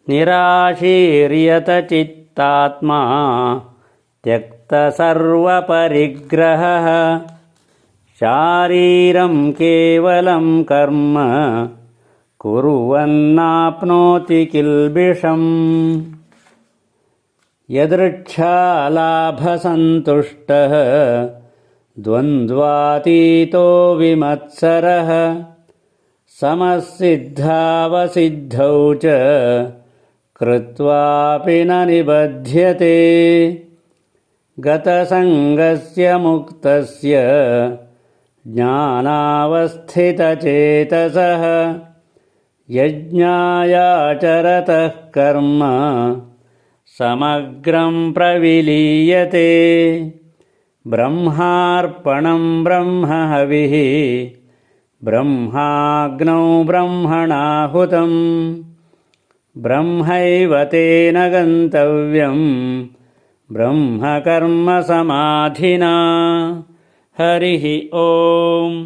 निराशीर्यतचित्तात्मा त्यक्तसर्वपरिग्रहः शारीरं केवलं कर्म कुर्वन्नाप्नोति किल्बिषम् यदृच्छालाभसन्तुष्टः द्वन्द्वातीतो विमत्सरः समसिद्धावसिद्धौ च कृत्वापि न निबध्यते गतसङ्गस्य मुक्तस्य ज्ञानावस्थितचेतसः यज्ञायाचरतः कर्म समग्रं प्रविलीयते ब्रह्मार्पणं ब्रह्महविः ब्रह्माग्नौ ब्रह्मणाहुतं ब्रह्मैव तेन गन्तव्यं ब्रह्मकर्मसमाधिना हरिः ओम्।